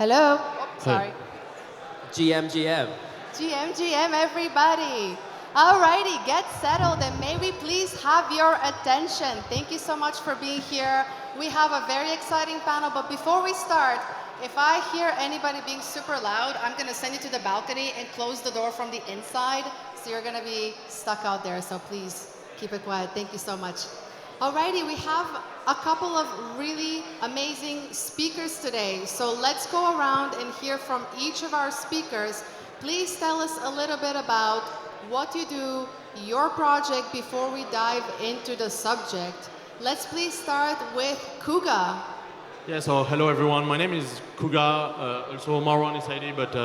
Hello. Oh, sorry. GM. GM, everybody. Alrighty, get settled and may we please have your attention. Thank you so much for being here. We have a very exciting panel, but before we start, if I hear anybody being super loud, I'm gonna send you to the balcony and close the door from the inside, so you're gonna be stuck out there, so please keep it quiet. Thank you so much. Alrighty, we have a couple of really amazing speakers today, so let's go around and hear from each of our speakers. Please tell us a little bit about what you do, your project, before we dive into the subject. Let's please start with Kuga. Yeah, so hello everyone. My name is Kuga, also Marouane ESSAԻDI, but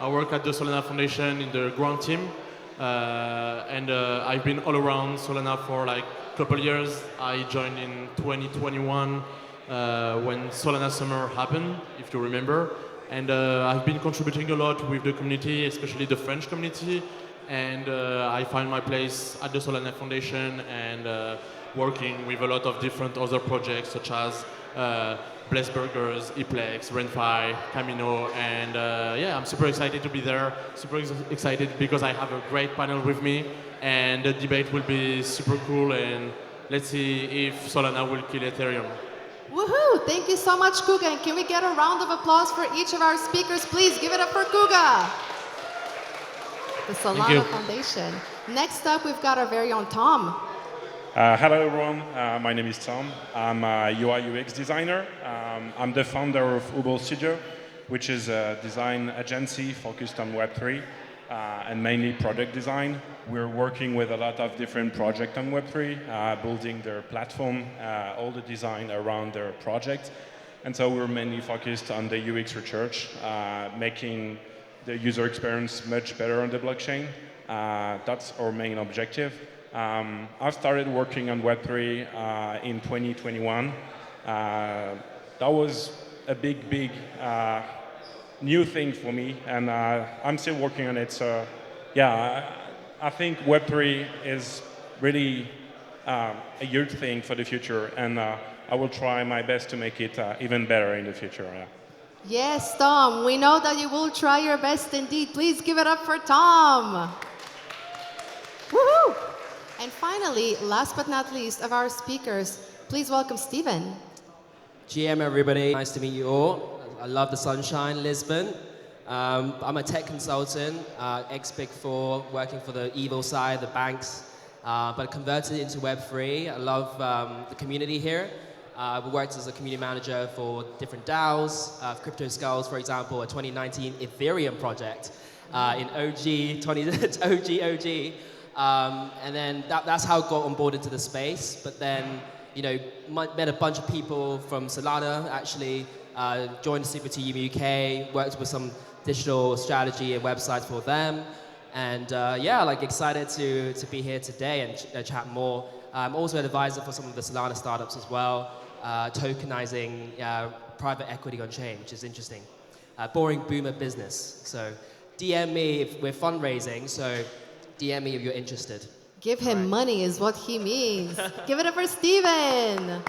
I work at the Solana Foundation in the ground team. And I've been all around Solana for like a couple years. I joined in 2021 when Solana Summer happened, if you remember. And I've been contributing a lot with the community, especially the French community. And I find my place at the Solana Foundation and working with a lot of different other projects such as Blessed Burgers, Eplex, Renfi, Camino, and yeah, I'm super excited to be there. Super excited because I have a great panel with me, and the debate will be super cool. And let's see if Solana will kill Ethereum. Woohoo! Thank you so much, Kuga. And can we get a round of applause for each of our speakers? Please give it up for Kuga. The Solana Foundation. Next up, we've got our very own Tom. Hello everyone, my name is Tom. I'm a UI UX designer. I'm the founder of Ubol Studio, which is a design agency focused on Web3 and mainly product design. We're working with a lot of different projects on Web3, building their platform, all the design around their project. And so we're mainly focused on the UX research, making the user experience much better on the blockchain. That's our main objective. I started working on Web3 in 2021. That was a big new thing for me, and I'm still working on it. So, yeah, I think Web3 is really a huge thing for the future, and I will try my best to make it even better in the future. Yeah. Yes, Tom, we know that you will try your best indeed. Please give it up for Tom. Woohoo! And finally, last but not least of our speakers, please welcome Steven. GM, everybody. Nice to meet you all. I love the sunshine, Lisbon. I'm a tech consultant, ex-Big Four, working for the evil side, the banks, but converted into Web3. I love the community here. We worked as a community manager for different DAOs, Crypto Skulls, for example, a 2019 Ethereum project in OG. And then that's how I got onboarded to the space. But then, you know, met a bunch of people from Solana, actually joined Super Team UK, worked with some digital strategy and websites for them. And yeah, like excited to be here today and chat more. I'm also an advisor for some of the Solana startups as well, tokenizing private equity on chain, which is interesting. Boring boomer business. So DM me if we're fundraising. So DM me if you're interested. Give him money is what he means. Give it up for Steven.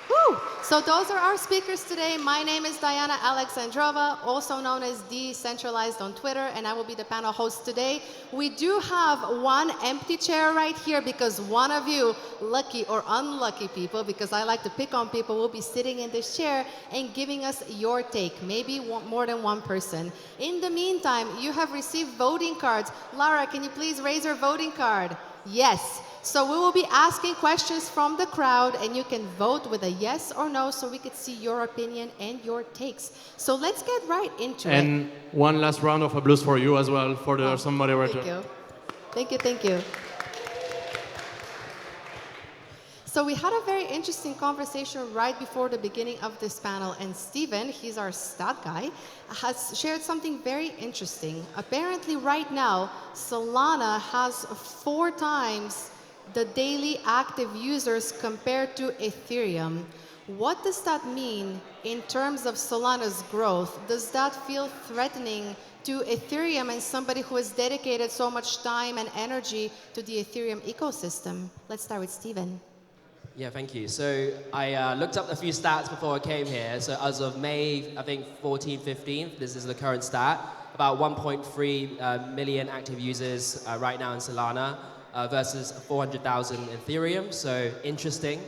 Woo! So those are our speakers today. My name is Dayana Aleksandrova, also known as Decentralized on Twitter, and I will be the panel host today. We do have one empty chair right here because one of you, lucky or unlucky people, because I like to pick on people, will be sitting in this chair and giving us your take, maybe more than one person. In the meantime, you have received voting cards. Lara, can you please raise your voting card? Yes. So we will be asking questions from the crowd, and you can vote with a yes or no so we could see your opinion and your takes. So let's get right into it. And one last round of applause for you as well, for the some moderator. Thank you. So we had a very interesting conversation right before the beginning of this panel, and Steven, he's our stat guy, has shared something very interesting. Apparently right now, Solana has 4 times the daily active users compared to Ethereum. What does that mean in terms of Solana's growth? Does that feel threatening to Ethereum and somebody who has dedicated so much time and energy to the Ethereum ecosystem? Let's start with Steven. Yeah, thank you. So I looked up a few stats before I came here. So as of May, I think 14th, 15th, this is the current stat, about 1.3 million active users right now in Solana versus 400,000 in Ethereum. So interesting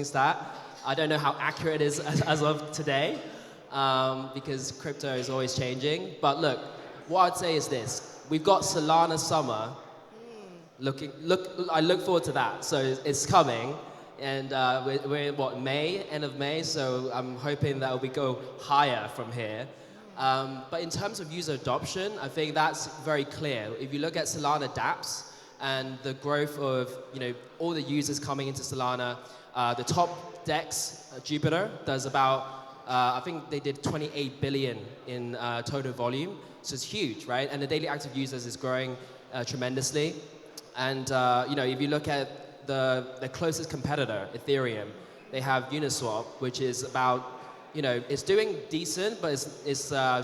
stat. I don't know how accurate it is as of today because crypto is always changing. But look, what I'd say is this. We've got Solana summer. I look forward to that. So it's coming. And we're in what, May, end of May, so I'm hoping that we go higher from here. But in terms of user adoption, I think that's very clear. If you look at Solana dApps and the growth of all the users coming into Solana, the top DEX, Jupiter, does about, I think they did 28 billion in total volume, so it's huge, right? And the daily active users is growing tremendously. And if you look at the closest competitor, Ethereum, they have Uniswap, which is about, it's doing decent, but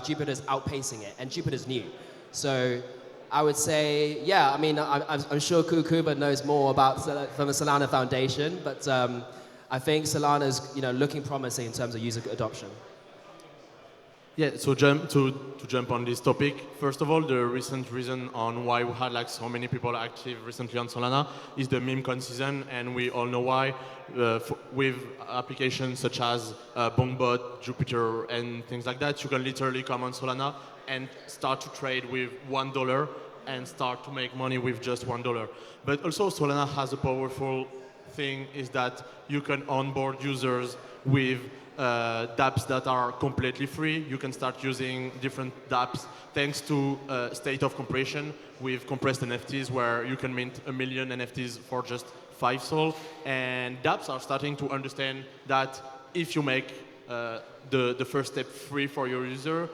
Jupiter's outpacing it, and Jupiter's new. So I would say, yeah, I mean, I'm sure Kuba knows more about from the Solana Foundation, but I think Solana is, looking promising in terms of user adoption. Yeah, so to jump on this topic, first of all, the recent reason on why we had like so many people active recently on Solana is the meme coin season, and we all know why. With applications such as Bongbot, Jupiter, and things like that, you can literally come on Solana and start to trade with $1 and start to make money with just $1. But also Solana has a powerful thing is that you can onboard users with dApps that are completely free. You can start using different dApps thanks to state of compression with compressed NFTs where you can mint 1 million NFTs for just 5 Sol. And dApps are starting to understand that if you make the first step free for your user,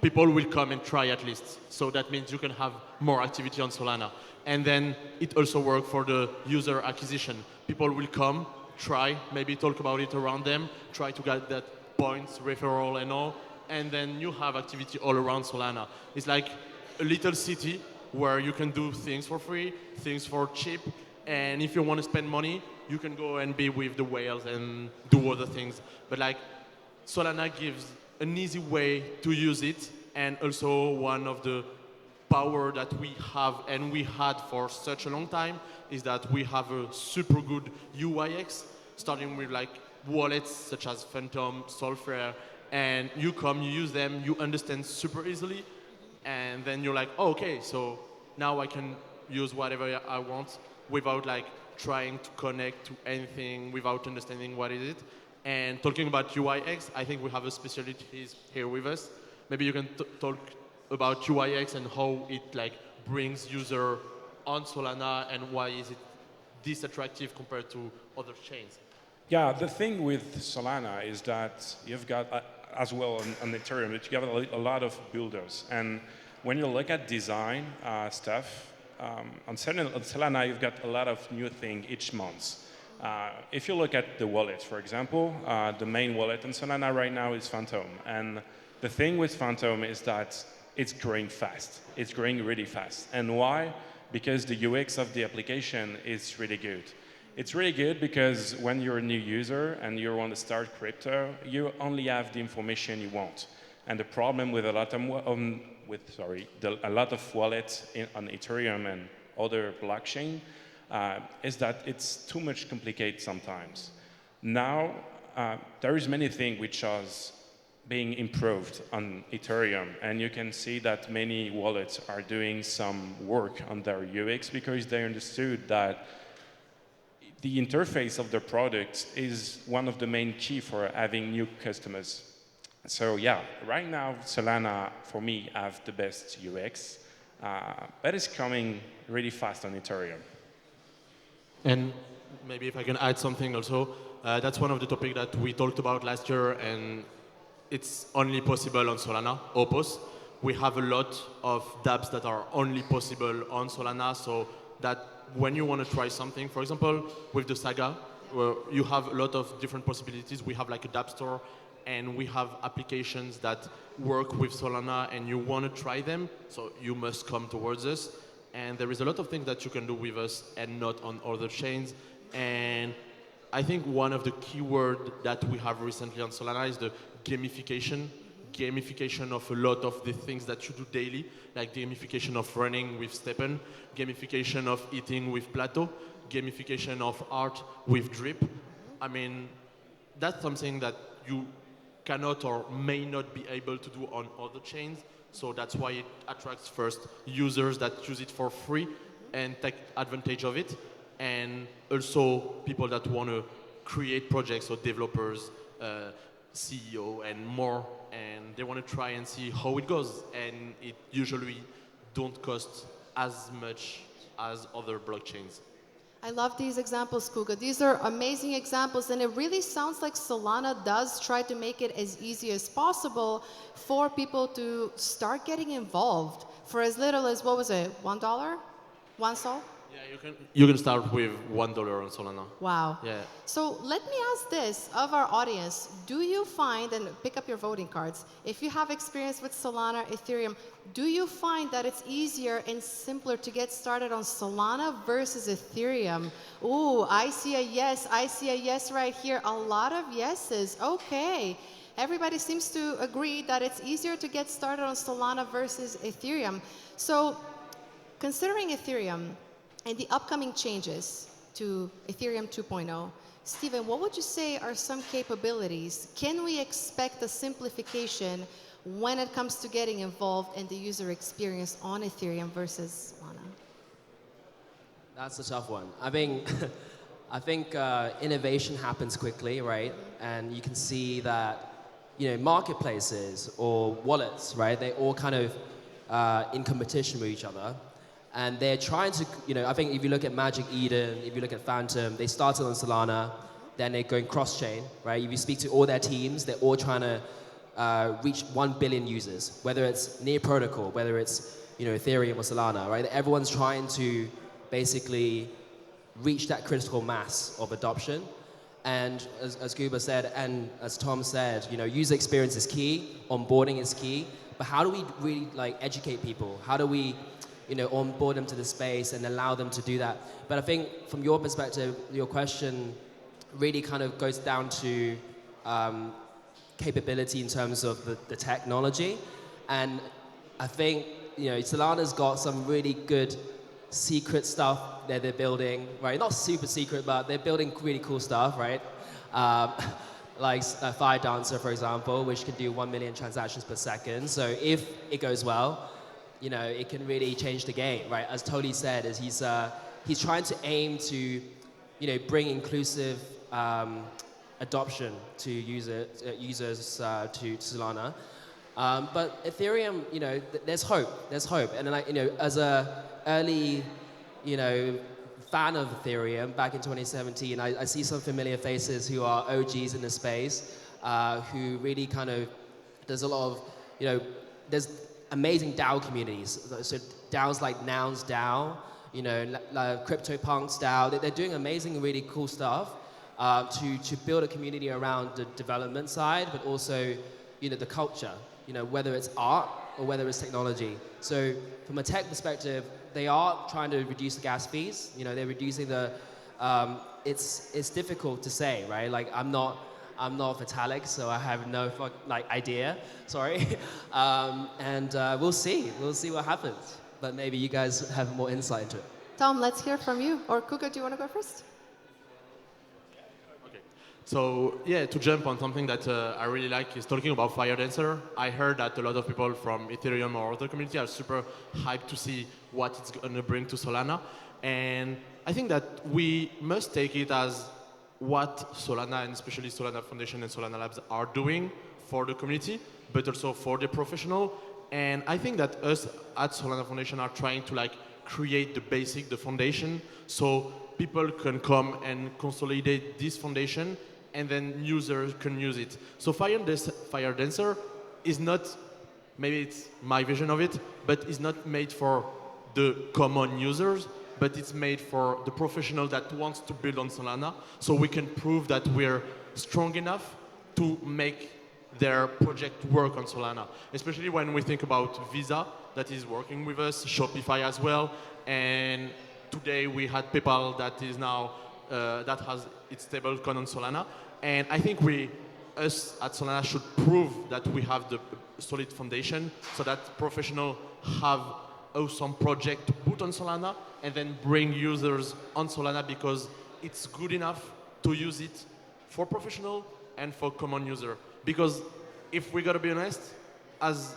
people will come and try at least. So that means you can have more activity on Solana. And then it also works for the user acquisition. People will come, try, maybe talk about it around them, try to get that points, referral and all, and then you have activity all around Solana. It's like a little city where you can do things for free, things for cheap, and if you want to spend money, you can go and be with the whales and do other things. But like Solana gives an easy way to use it, and also one of the power that we have and we had for such a long time is that we have a super good UIX, starting with like wallets such as Phantom, Solfare, and you come, you use them, you understand super easily, and then you're like, oh, okay, so now I can use whatever I want without like trying to connect to anything, without understanding what is it. And talking about UIX, I think we have a specialist here with us. Maybe you can talk about UIX and how it like brings user on Solana and why is it this attractive compared to other chains? Yeah, the thing with Solana is that you've got, as well on Ethereum, that you have a lot of builders. And when you look at design stuff, on Solana, you've got a lot of new things each month. If you look at the wallets, for example, the main wallet on Solana right now is Phantom. And the thing with Phantom is that it's growing fast. It's growing really fast. And why? Because the UX of the application is really good. It's really good because when you're a new user and you want to start crypto, you only have the information you want. And the problem with a lot of wallets on Ethereum and other blockchain is that it's too much complicated sometimes. Now, there is many things which are being improved on Ethereum, and you can see that many wallets are doing some work on their UX because they understood that the interface of their products is one of the main key for having new customers. So yeah, right now Solana for me have the best UX, but it's coming really fast on Ethereum. And maybe if I can add something also, that's one of the topics that we talked about last year, and it's only possible on Solana, Opus. We have a lot of dApps that are only possible on Solana, so that when you want to try something, for example, with the Saga, where you have a lot of different possibilities. We have like a dApp store, and we have applications that work with Solana, and you want to try them, so you must come towards us. And there is a lot of things that you can do with us and not on other chains. And I think one of the keywords that we have recently on Solana is the gamification. Gamification of a lot of the things that you do daily, like gamification of running with Steppen, gamification of eating with Plateau, gamification of art with Drip. I mean, that's something that you cannot or may not be able to do on other chains. So that's why it attracts first users that use it for free and take advantage of it, and also people that want to create projects, or developers, CEO and more, and they want to try and see how it goes, and it usually don't cost as much as other blockchains. I love these examples, Kuga. These are amazing examples, and it really sounds like Solana does try to make it as easy as possible for people to start getting involved for as little as, what was it, $1? One sol? Yeah, you can start with $1 on Solana. Wow. Yeah. So let me ask this of our audience. Do you find, and pick up your voting cards, if you have experience with Solana, Ethereum, do you find that it's easier and simpler to get started on Solana versus Ethereum? Ooh, I see a yes right here. A lot of yeses. Okay. Everybody seems to agree that it's easier to get started on Solana versus Ethereum. So considering Ethereum and the upcoming changes to Ethereum 2.0, Steven, what would you say are some capabilities? Can we expect a simplification when it comes to getting involved in the user experience on Ethereum versus Solana? That's a tough one. I think innovation happens quickly, right? And you can see that, marketplaces or wallets, right? They all kind of in competition with each other. And they're trying to, I think if you look at Magic Eden, if you look at Phantom, they started on Solana, then they're going cross-chain, right? If you speak to all their teams, they're all trying to reach 1 billion users, whether it's near protocol, whether it's, Ethereum or Solana, right? Everyone's trying to basically reach that critical mass of adoption. And as Guba said, and as Tom said, user experience is key, onboarding is key, but how do we really educate people? How do we onboard them to the space and allow them to do that? But I think from your perspective, your question really kind of goes down to capability in terms of the technology. And I think, Solana's got some really good secret stuff that they're building, right? Not super secret, but they're building really cool stuff, right? Like Fire Dancer, for example, which can do 1 million transactions per second. So if it goes well, it can really change the game, right? As Tony said, he's trying to aim to, bring inclusive adoption to users to Solana. But Ethereum, there's hope. There's hope. And as a early, fan of Ethereum back in 2017, I see some familiar faces who are OGs in the space, who really kind of, there's a lot of, there's amazing DAO communities. So DAOs like Nouns DAO, like CryptoPunks DAO, they're doing amazing, really cool stuff to build a community around the development side, but also, the culture, whether it's art or whether it's technology. So from a tech perspective, they are trying to reduce the gas fees. They're reducing the, it's difficult to say, right? Like I'm not Vitalik, so I have no idea. Sorry, and we'll see what happens. But maybe you guys have more insight into it. Tom, let's hear from you. Or Kuga, do you want to go first? Okay. So yeah, to jump on something that I really like is talking about Fire Dancer. I heard that a lot of people from Ethereum or other community are super hyped to see what it's going to bring to Solana, and I think that we must take it as what Solana, and especially Solana Foundation and Solana Labs, are doing for the community, but also for the professional. And I think that us at Solana Foundation are trying to create the foundation, so people can come and consolidate this foundation, and then users can use it. So Fire Dancer is not, maybe it's my vision of it, but it's not made for the common users, but it's made for the professional that wants to build on Solana, so we can prove that we're strong enough to make their project work on Solana. Especially when we think about Visa, that is working with us, Shopify as well, and today we had PayPal that is now that has its stablecoin on Solana. And I think us at Solana should prove that we have the solid foundation so that professionals have awesome project to put on Solana and then bring users on Solana because it's good enough to use it for professional and for common user. Because if we gotta be honest, as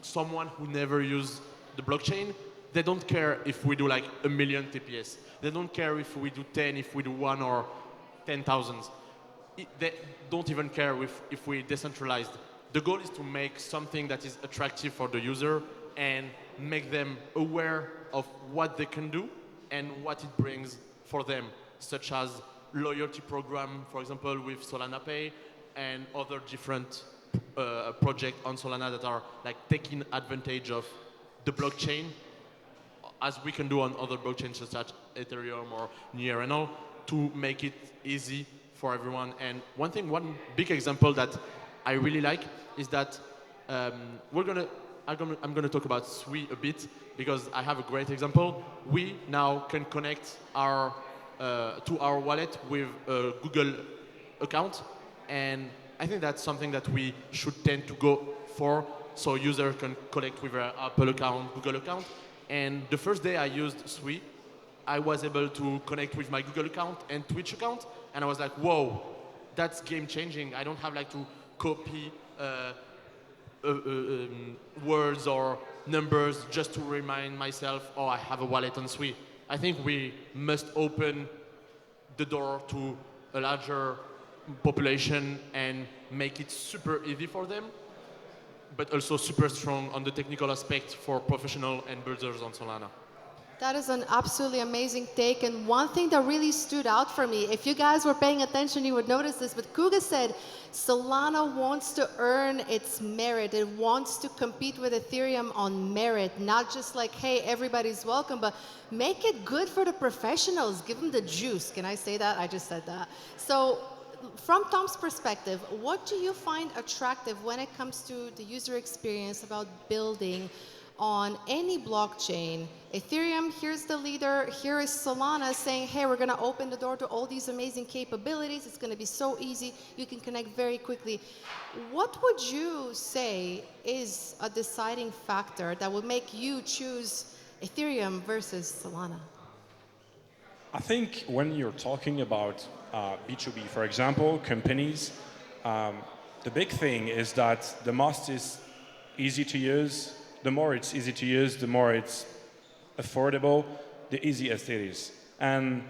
someone who never used the blockchain, they don't care if we do like 1 million TPS. They don't care if we do 10, if we do 1 or 10,000. They don't even care if we decentralized. The goal is to make something that is attractive for the user and make them aware of what they can do and what it brings for them, such as loyalty program, for example, with Solana Pay and other different projects on Solana that are like taking advantage of the blockchain as we can do on other blockchains such as Ethereum or Near to make it easy for everyone. And one big example that I really like is that I'm gonna talk about Sui a bit because I have a great example. We now can connect our to our wallet with a Google account, and I think that's something that we should tend to go for, so user can connect with an Apple account, Google account. And the first day I used Sui, I was able to connect with my Google account and Twitch account, and I was like, whoa, that's game changing. I don't have like to copy words or numbers just to remind myself, oh, I have a wallet on Sui. I think we must open the door to a larger population and make it super easy for them, but also super strong on the technical aspect for professional and builders on Solana. That is an absolutely amazing take, and one thing that really stood out for me, if you guys were paying attention, you would notice this, but Kuga said Solana wants to earn its merit. It wants to compete with Ethereum on merit, not just like, hey, everybody's welcome, but make it good for the professionals. Give them the juice. Can I say that? I just said that. So from Tom's perspective, what do you find attractive when it comes to the user experience about building on any blockchain? Ethereum, here's the leader, here is Solana saying, hey, we're gonna open the door to all these amazing capabilities, it's gonna be so easy, you can connect very quickly. What would you say is a deciding factor that would make you choose Ethereum versus Solana? I think when you're talking about B2B, for example, companies, the big thing is that the most is easy to use. The more it's easy to use, the more it's affordable, the easiest it is. And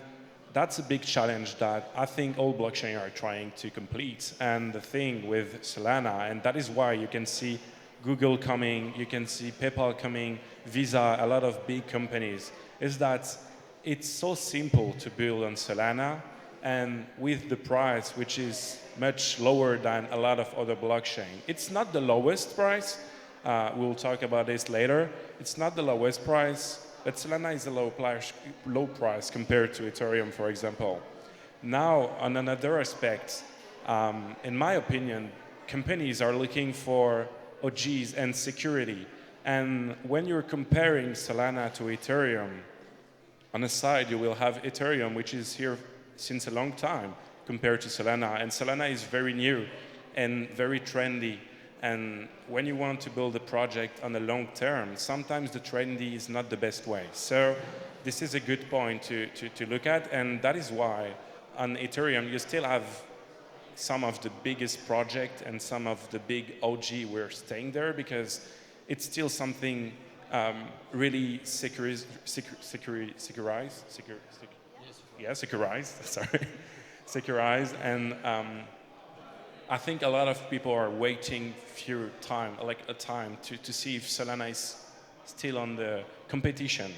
that's a big challenge that I think all blockchains are trying to complete. And the thing with Solana, and that is why you can see Google coming, you can see PayPal coming, Visa, a lot of big companies, is that it's so simple to build on Solana, and with the price, which is much lower than a lot of other blockchains. It's not the lowest price. We'll talk about this later. It's not the lowest price, but Solana is a low price compared to Ethereum, for example. Now, on another aspect, in my opinion, companies are looking for OGs and security. And when you're comparing Solana to Ethereum, on the side you will have Ethereum, which is here since a long time compared to Solana. And Solana is very new and very trendy. And when you want to build a project on the long term, sometimes the trendy is not the best way. So this is a good point to look at. And that is why on Ethereum, you still have some of the biggest projects and some of the big OG were staying there because it's still something really securized, sorry, securized. And I think a lot of people are waiting for time, like a time to see if Solana is still on the competition.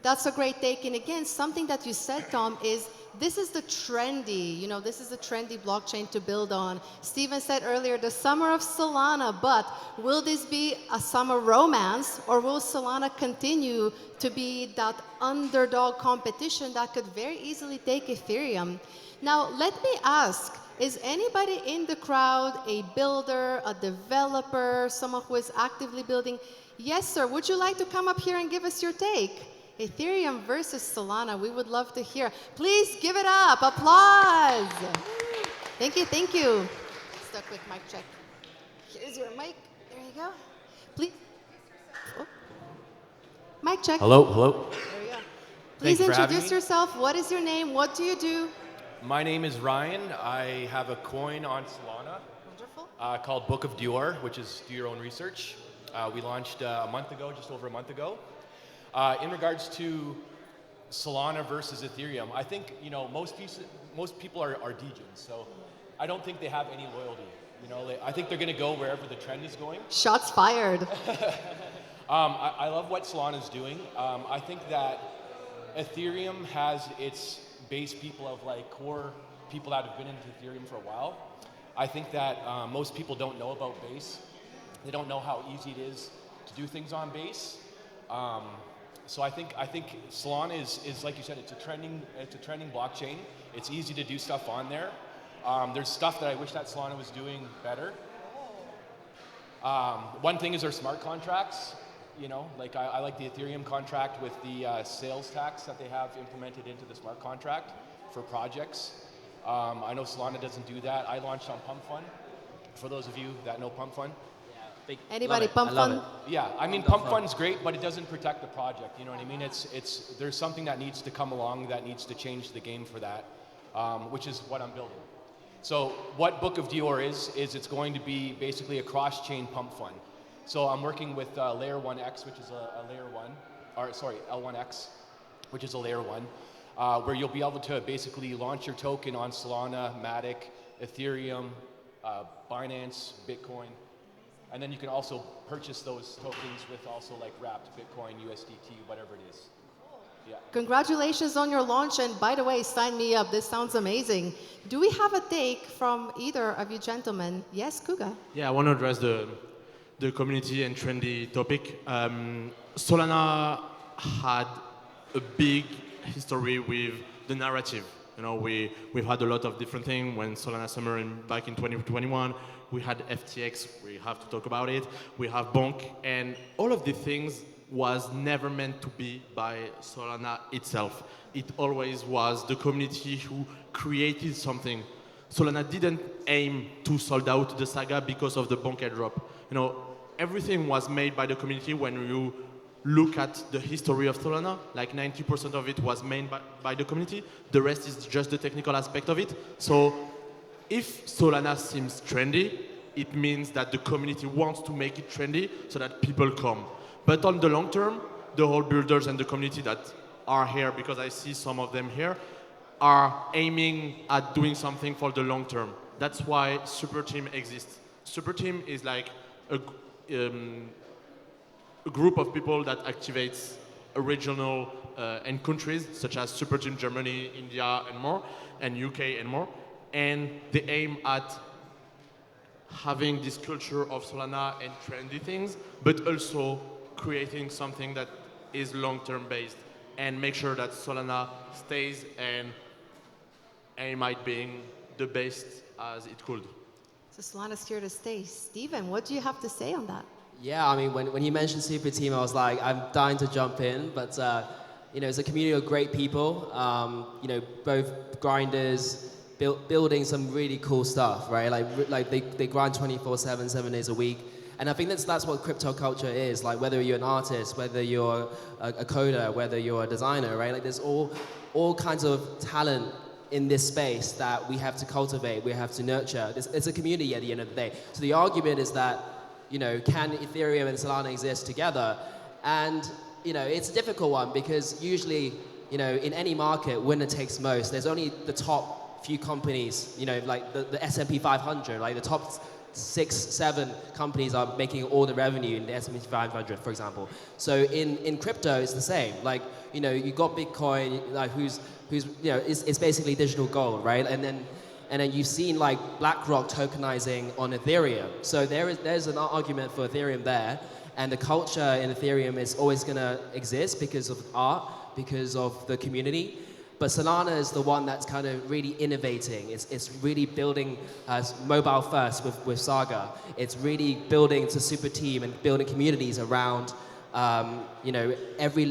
That's a great take. And again, something that you said, Tom, is this is the trendy, this is the trendy blockchain to build on. Steven said earlier, the summer of Solana, but will this be a summer romance, or will Solana continue to be that underdog competition that could very easily take Ethereum? Now, let me ask, is anybody in the crowd a builder, a developer, someone who is actively building? Yes, sir. Would you like to come up here and give us your take? Ethereum versus Solana. We would love to hear. Please give it up. Applause. Thank you, thank you. Just a quick mic check. Here's your mic. There you go. Please. Oh. Mic check. Hello, hello. There you go. Thank Please you for having introduce me. yourself. What is your name? What do you do? My name is Ryan. I have a coin on Solana Wonderful. called Book of Dior, which is do your own research. We launched a month ago, just over a month ago. In regards to Solana versus Ethereum, I think most people are degens, so I don't think they have any loyalty. I think they're going to go wherever the trend is going. Shots fired. I love what Solana is doing. I think that Ethereum has its base people of like core people that have been into Ethereum for a while. I think that most people don't know about base. They don't know how easy it is to do things on base. So I think Solana is like you said, it's a trending blockchain. It's easy to do stuff on there. There's stuff that I wish that Solana was doing better. One thing is their smart contracts. Like I like the Ethereum contract with the sales tax that they have implemented into the smart contract for projects. I know Solana doesn't do that. I launched on Pump Fund. For those of you that know Pump Fund. Anybody pump fun? Yeah, I mean Pump Fund's great, but it doesn't protect the project. You know what I mean? There's something that needs to come along that needs to change the game for that, which is what I'm building. So what Book of Dior is it's going to be basically a cross-chain pump fund. So I'm working with Layer 1X, which is a Layer 1, or sorry, L1X, which is a Layer 1, where you'll be able to basically launch your token on Solana, Matic, Ethereum, Binance, Bitcoin, and then you can also purchase those tokens with also like wrapped Bitcoin, USDT, whatever it is. Yeah. Congratulations on your launch, and by the way, sign me up. This sounds amazing. Do we have a take from either of you gentlemen? Yes, Kuga? Yeah, I want to address the community and trendy topic. Solana had a big history with the narrative. We've had a lot of different things. When Solana Summer back in 2021, we had FTX, we have to talk about it. We have Bonk, and all of these things was never meant to be by Solana itself. It always was the community who created something. Solana didn't aim to sold out the saga because of the Bonk airdrop. Everything was made by the community. When you look at the history of Solana, like 90% of it was made by the community. The rest is just the technical aspect of it. So if Solana seems trendy, it means that the community wants to make it trendy so that people come. But on the long term, the whole builders and the community that are here, because I see some of them here, are aiming at doing something for the long term. That's why Super Team exists. Super Team is like a group of people that activates regional and countries such as Super Team Germany, India, and more, and UK and more. And they aim at having this culture of Solana and trendy things, but also creating something that is long-term based and make sure that Solana stays and aim at being the best as it could. So Solana's here to stay. Steven, what do you have to say on that? Yeah, I mean, when you mentioned Super Team, I was like, I'm dying to jump in, but it's a community of great people, both grinders, building some really cool stuff, right? Like they grind 24/7, 7 days a week. And I think that's what crypto culture is. Like whether you're an artist, whether you're a coder, whether you're a designer, right? Like there's all kinds of talent in this space that we have to cultivate, we have to nurture. It's a community at the end of the day. So the argument is that, can Ethereum and Solana exist together? And, it's a difficult one because usually, in any market, winner takes most. There's only the top few companies, like the S&P 500, like the top 6, 7 companies are making all the revenue in the S&P 500, for example. So in crypto, it's the same. Like, you got Bitcoin, like who's it's basically digital gold, right? And then you've seen like BlackRock tokenizing on Ethereum. So there's an argument for Ethereum there, and the culture in Ethereum is always going to exist because of art, because of the community. But Solana is the one that's kind of really innovating. It's really building mobile first with Saga. It's really building to Super Team and building communities around You know, every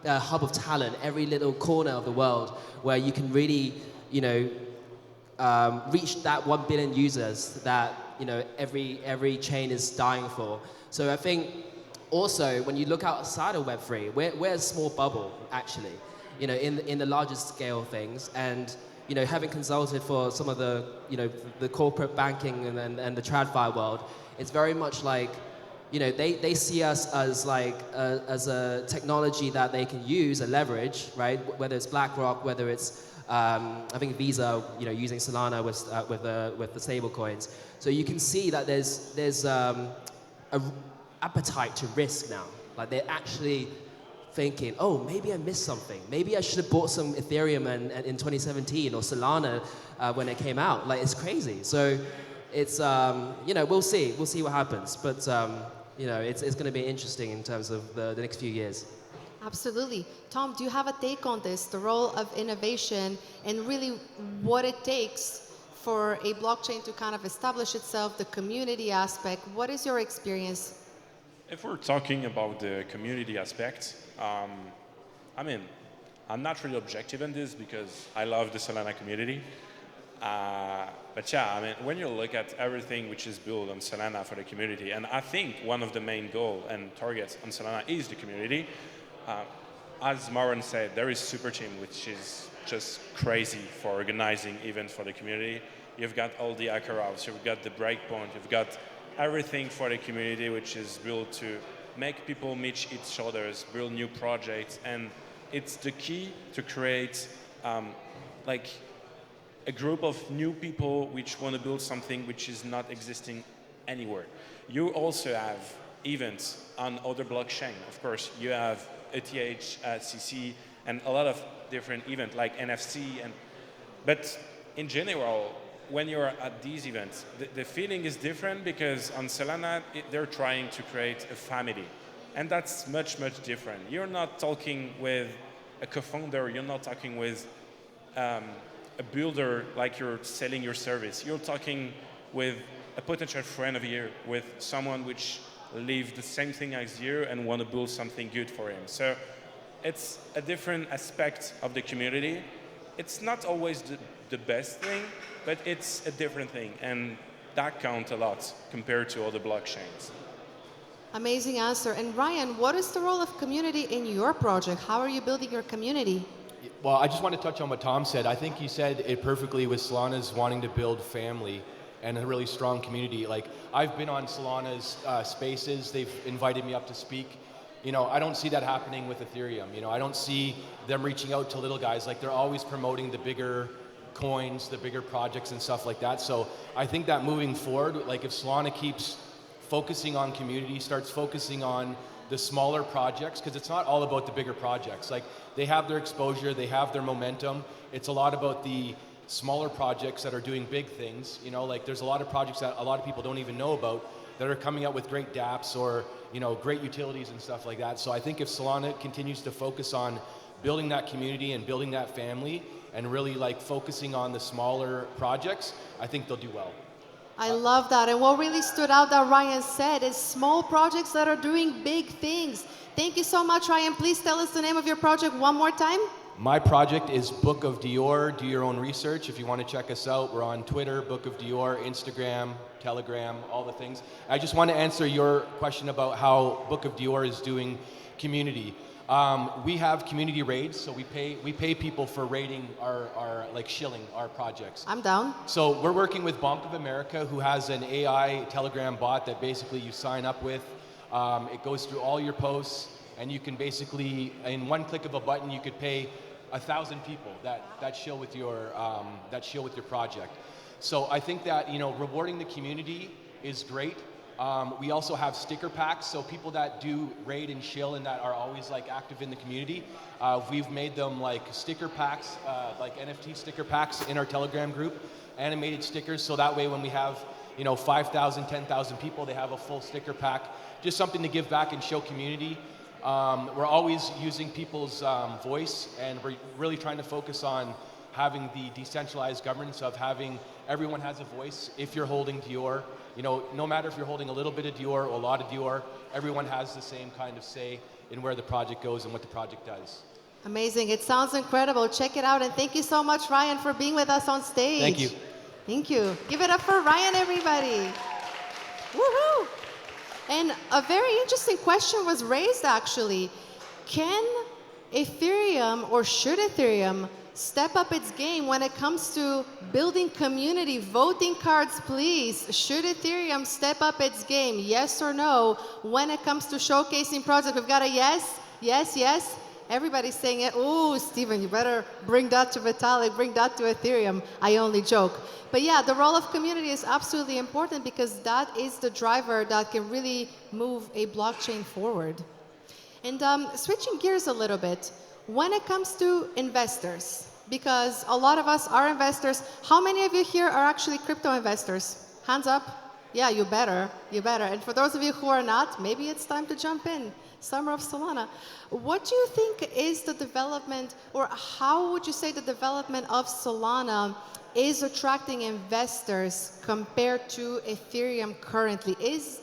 hub of talent, every little corner of the world where you can really, you know, reach that 1 billion users that, you know, every chain is dying for. So I think also when you look outside of Web3, we're a small bubble actually, you know, in the largest scale things. And you know, having consulted for some of the, you know, the corporate banking and the TradFi world, it's very much like, you know, they see us as like as a technology that they can use, a leverage, right? Whether it's BlackRock, whether it's I think Visa, you know, using Solana with the stable coins. So you can see that there's a appetite to risk now. Like they're actually thinking, oh, maybe I missed something. Maybe I should have bought some Ethereum in 2017 or Solana when it came out. Like, it's crazy. So it's, you know, we'll see what happens. But, you know, it's going to be interesting in terms of the next few years. Absolutely. Tom, do you have a take on this, the role of innovation and really what it takes for a blockchain to kind of establish itself, the community aspect? What is your experience? If we're talking about the community aspect, I mean, I'm not really objective in this because I love the Solana community. But yeah, I mean, when you look at everything which is built on Solana for the community, and I think one of the main goals and targets on Solana is the community. As Marouane said, there is Super Team, which is just crazy for organizing events for the community. You've got all the hacker house, you've got the breakpoint, you've got everything for the community, which is built to make people meet each other, build new projects, and it's the key to create like a group of new people which want to build something which is not existing anywhere. You also have events on other blockchain. Of course, you have ETH, CC, and a lot of different events like NFC. But in general, when you're at these events, the feeling is different because on Solana, they're trying to create a family. And that's much, much different. You're not talking with a co-founder, you're not talking with a builder like you're selling your service. You're talking with a potential friend of yours, with someone which lives the same thing as you and want to build something good for him. So it's a different aspect of the community. It's not always the best thing, but it's a different thing, and that counts a lot compared to other blockchains. Amazing answer. And Ryan, what is the role of community in your project? How are you building your community? Well, I just want to touch on what Tom said. I think he said it perfectly with Solana's wanting to build family and a really strong community. Like, I've been on Solana's spaces. They've invited me up to speak. You know, I don't see that happening with Ethereum. You know, I don't see them reaching out to little guys. Like, they're always promoting the bigger coins, the bigger projects and stuff like that. So I think that moving forward, like if Solana keeps focusing on community, starts focusing on the smaller projects, because it's not all about the bigger projects. Like, they have their exposure, they have their momentum. It's a lot about the smaller projects that are doing big things. You know, like there's a lot of projects that a lot of people don't even know about that are coming out with great dApps or, you know, great utilities and stuff like that. So I think if Solana continues to focus on building that community and building that family and really like focusing on the smaller projects, I think they'll do well. I love that. And what really stood out that Ryan said is small projects that are doing big things. Thank you so much, Ryan. Please tell us the name of your project one more time. My project is Book of Dior. Do your own research. If you want to check us out, we're on Twitter, Book of Dior, Instagram, Telegram, all the things. I just want to answer your question about how Book of Dior is doing community. We have community raids, so we pay people for raiding our like shilling our projects. I'm down. So we're working with Bank of America, who has an AI Telegram bot that basically you sign up with. It goes through all your posts, and you can basically, in one click of a button, you could pay 1,000 people that shill with your project. So I think that, you know, rewarding the community is great. We also have sticker packs, so people that do raid and shill and that are always like active in the community, we've made them like sticker packs, like NFT sticker packs in our Telegram group, animated stickers, so that way when we have, you know, 5,000, 10,000 people, they have a full sticker pack, just something to give back and show community. We're always using people's voice, and we're really trying to focus on having the decentralized governance of having everyone has a voice. If you're holding Dior, you know, no matter if you're holding a little bit of Dior or a lot of Dior, everyone has the same kind of say in where the project goes and what the project does. Amazing. It sounds incredible. Check it out. And thank you so much, Ryan, for being with us on stage. Thank you. Thank you. Give it up for Ryan, everybody. Woohoo! And a very interesting question was raised, actually. Can Ethereum, or should Ethereum, step up its game when it comes to building community? Voting cards, please. Should Ethereum step up its game, yes or no, when it comes to showcasing projects? We've got a yes, yes, yes. Everybody's saying it. Ooh, Steven, you better bring that to Vitalik, bring that to Ethereum. I only joke. But yeah, the role of community is absolutely important because that is the driver that can really move a blockchain forward. And switching gears a little bit, when it comes to investors, because a lot of us are investors, how many of you here are actually crypto investors? Hands up. Yeah, you better, you better. And for those of you who are not, maybe it's time to jump in. Summer of Solana. What do you think is the development, or how would you say the development of Solana is attracting investors compared to Ethereum currently? Is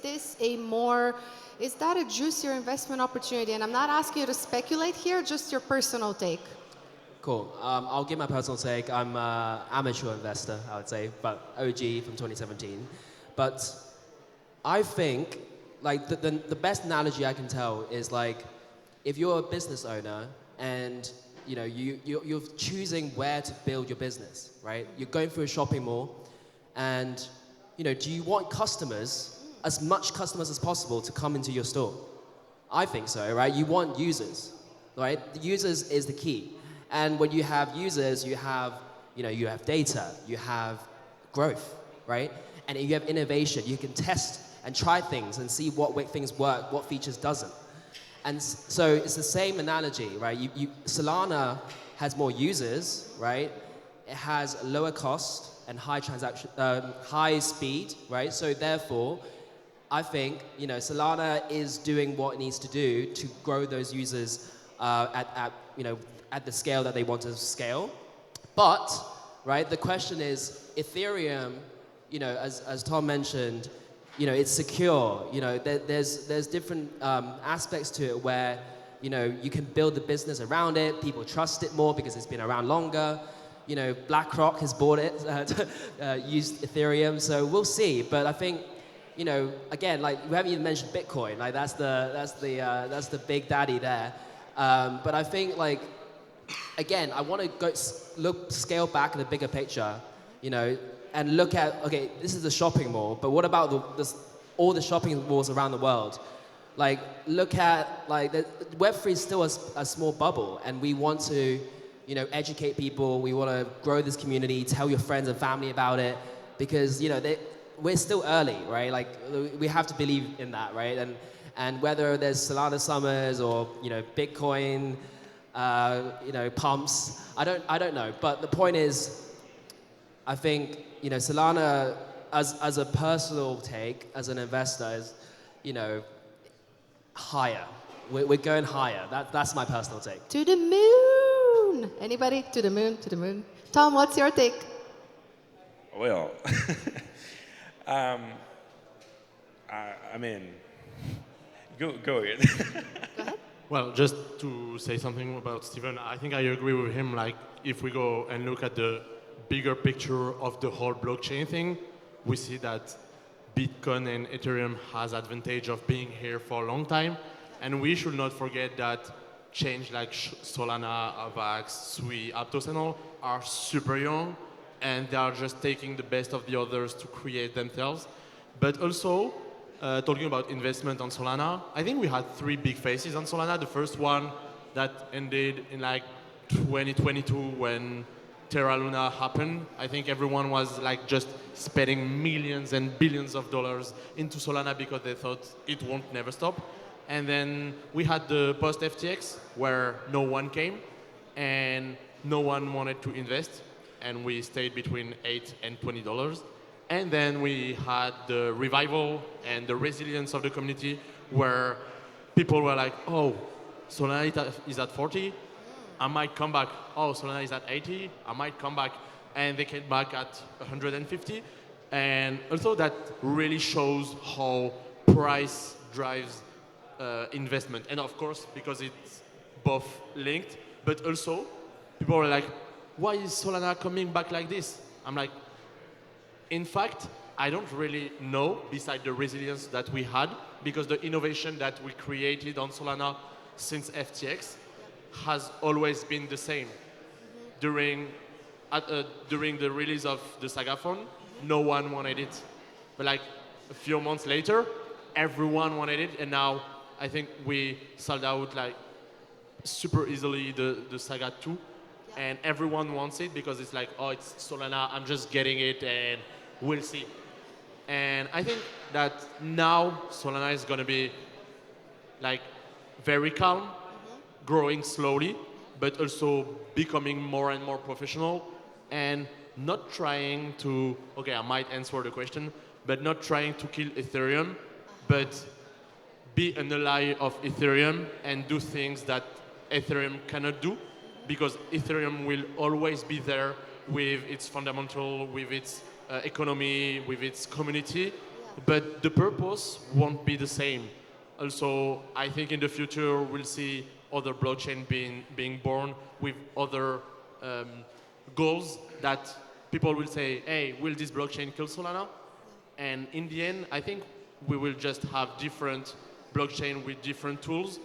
that a juicier investment opportunity? And I'm not asking you to speculate here, just your personal take. Cool. I'll give my personal take. I'm an amateur investor, I would say, but OG from 2017. But I think, like, the best analogy I can tell is, like, if you're a business owner and you know you're choosing where to build your business, right? You're going through a shopping mall, and you know, do you want customers, as much customers as possible, to come into your store? I think so, right? You want users, right? The users is the key, and when you have users, you have data, you have growth, right? And if you have innovation, you can test and try things and see what things work, what features doesn't. And so it's the same analogy, right? Solana has more users, right? It has lower cost and high speed, right? So therefore, I think, you know, Solana is doing what it needs to do to grow those users at the scale that they want to scale. But, right, the question is, Ethereum, you know, as Tom mentioned, you know, it's secure. You know, there's different aspects to it where, you know, you can build the business around it. People trust it more because it's been around longer. You know, BlackRock has bought it, used Ethereum. So we'll see. But I think, you know, again, like, we haven't even mentioned Bitcoin. Like, that's the big daddy there. But I think, like, again, I want to scale back in the bigger picture. You know, and look at, okay, this is a shopping mall, but what about all the shopping malls around the world? Like, look at, like, Web3 is still a small bubble, and we want to, you know, educate people. We want to grow this community, tell your friends and family about it, because, you know, we're still early, right? Like, we have to believe in that, right? And whether there's Solana summers or, you know, Bitcoin, you know, pumps, I don't know. But the point is, I think, you know, Solana, as a personal take, as an investor, is, you know, higher. We're going higher. That's my personal take. To the moon. Anybody? To the moon, to the moon. Tom, what's your take? Well, I mean, go ahead. Go ahead. Well, just to say something about Steven, I think I agree with him. Like, if we go and look at the bigger picture of the whole blockchain thing, we see that Bitcoin and Ethereum has advantage of being here for a long time, and we should not forget that chains like Solana, Avax, Sui, Aptos and all are super young, and they are just taking the best of the others to create themselves. But also, talking about investment on Solana, I think we had 3 big phases on Solana. The first one that ended in like 2022 when Terra Luna happened. I think everyone was like just spending millions and billions of dollars into Solana because they thought it won't never stop. And then we had the post FTX where no one came and no one wanted to invest, and we stayed between $8 and $20. And then we had the revival and the resilience of the community where people were like, oh, Solana is at 40. I might come back. Oh, Solana is at 80. I might come back. and they came back at 150. And also that really shows how price drives investment. And of course, because it's both linked, but also people are like, why is Solana coming back like this? I'm like, in fact, I don't really know, besides the resilience that we had, because the innovation that we created on Solana since FTX has always been the same. During the release of the Saga phone, no one wanted it. But like a few months later, everyone wanted it, and now I think we sold out like super easily the Saga 2, and everyone wants it because it's like, oh, it's Solana, I'm just getting it, and we'll see. And I think that now Solana is going to be like very calm, growing slowly, but also becoming more and more professional, and not trying to, okay, I might answer the question, but not trying to kill Ethereum, but be an ally of Ethereum and do things that Ethereum cannot do, because Ethereum will always be there with its fundamental, with its economy, with its community, but the purpose won't be the same. Also, I think in the future we'll see other blockchain being born with other goals that people will say, hey, will this blockchain kill Solana? And in the end, I think we will just have different blockchain with different tools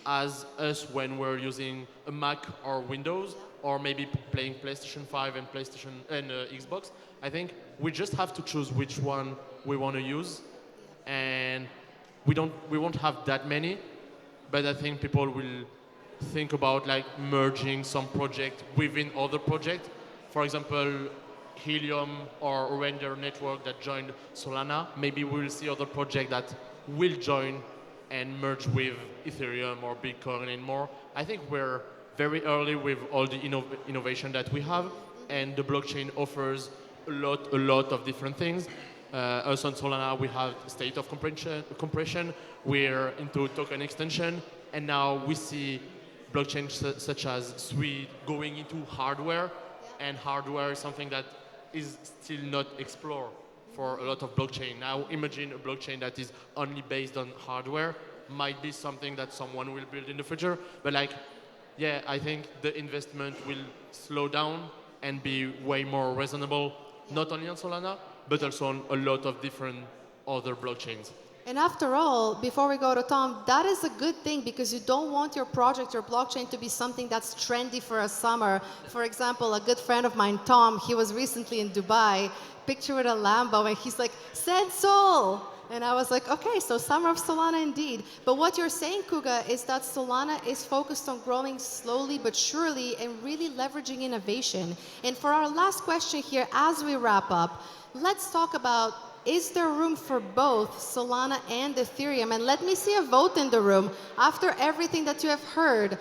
as us when we're using a Mac or Windows, or maybe playing PlayStation 5 and Xbox. I think we just have to choose which one we want to use, and we won't have that many, but I think people will think about like merging some project within other project. For example, Helium or Render Network that joined Solana. Maybe we will see other projects that will join and merge with Ethereum or Bitcoin and more. I think we're very early with all the innovation that we have, and the blockchain offers a lot of different things. Also on Solana, we have state of compression. We're into token extension, and now we see blockchains such as Sui going into hardware, and hardware is something that is still not explored for a lot of blockchain. Now imagine a blockchain that is only based on hardware, might be something that someone will build in the future, but like, yeah, I think the investment will slow down and be way more reasonable, not only on Solana, but also on a lot of different other blockchains. And after all, before we go to Tom, that is a good thing, because you don't want your project or blockchain to be something that's trendy for a summer. For example, a good friend of mine, Tom, he was recently in Dubai, picture with a Lambo, and he's like, send Sol! And I was like, okay, so summer of Solana indeed. But what you're saying, Kuga, is that Solana is focused on growing slowly but surely and really leveraging innovation. And for our last question here, as we wrap up, let's talk about, is there room for both Solana and Ethereum? And let me see a vote in the room. After everything that you have heard,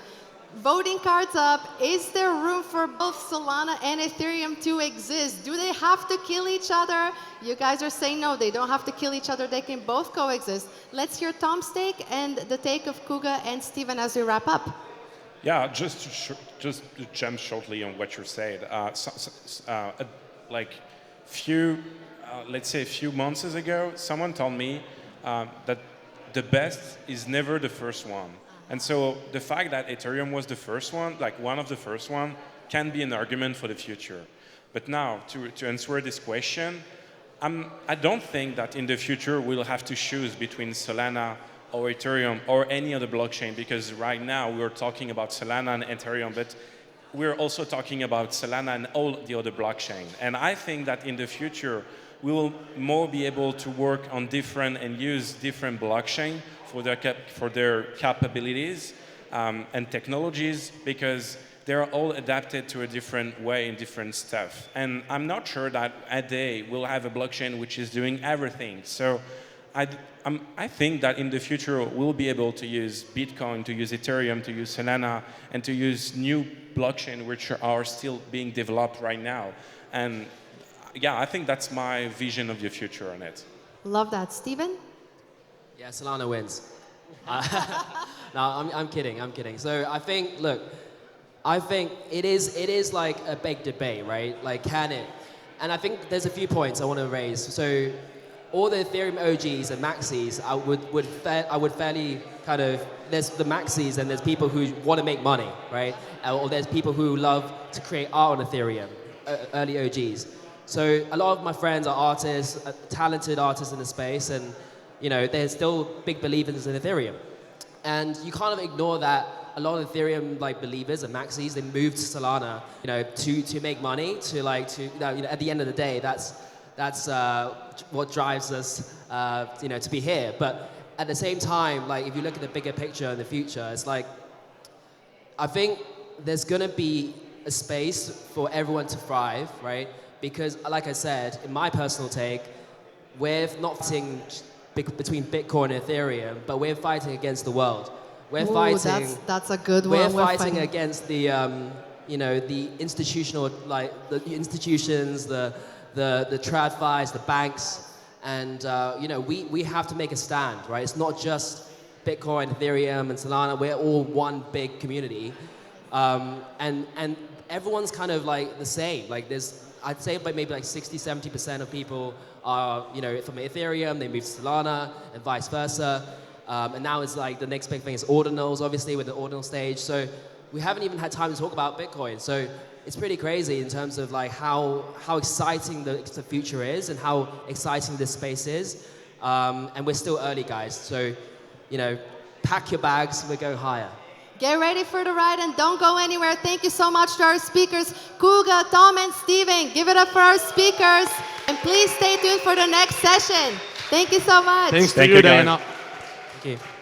voting cards up. Is there room for both Solana and Ethereum to exist? Do they have to kill each other? You guys are saying no, they don't have to kill each other. They can both coexist. Let's hear Tom's take and the take of Kuga and Steven as we wrap up. Yeah, just to jump shortly on what you said. Let's say a few months ago, someone told me that the best is never the first one. And so the fact that Ethereum was the first one, like one of the first one, can be an argument for the future. But now, to answer this question, I don't think that in the future we'll have to choose between Solana or Ethereum or any other blockchain, because right now we're talking about Solana and Ethereum, but we're also talking about Solana and all the other blockchain. And I think that in the future, we will more be able to work on different and use different blockchain for their capabilities and technologies, because they're all adapted to a different way and different stuff. And I'm not sure that a day we'll have a blockchain which is doing everything. So I think that in the future we'll be able to use Bitcoin, to use Ethereum, to use Solana, and to use new blockchain which are still being developed right now. And yeah, I think that's my vision of the future on it. Love that. Steven? Yeah, Solana wins. No, I'm kidding. So I think, look, I think it is like a big debate, right? Like, can it? And I think there's a few points I want to raise. So, all the Ethereum OGs and maxis, I would fairly kind of, there's the maxis and there's people who want to make money, right? Or there's people who love to create art on Ethereum, early OGs. So a lot of my friends are artists, talented artists in the space, and they're still big believers in Ethereum. And you kind of ignore that a lot of Ethereum believers and maxis, they moved to Solana, to make money, at the end of the day, that's what drives us, to be here. But at the same time, if you look at the bigger picture in the future, it's I think there's gonna be a space for everyone to thrive, right? Because, like I said, in my personal take, we're not fighting between Bitcoin and Ethereum, but we're fighting against the world. We're fighting. That's a good one. We're fighting against the, the institutional, the institutions, the TradFis, the banks, and we have to make a stand, right? It's not just Bitcoin, Ethereum, and Solana. We're all one big community, and everyone's kind of the same. I'd say maybe 60-70% of people are from Ethereum, they move to Solana, and vice versa. And now it's the next big thing is ordinals, obviously, with the ordinal stage. So we haven't even had time to talk about Bitcoin. So it's pretty crazy in terms of how exciting the future is and how exciting this space is. And we're still early, guys. So, pack your bags, we're going higher. Get ready for the ride and don't go anywhere. Thank you so much to our speakers, Kuga, Tom, and Steven. Give it up for our speakers. And please stay tuned for the next session. Thank you so much. Thanks to you, guys. Dayana. Thank you.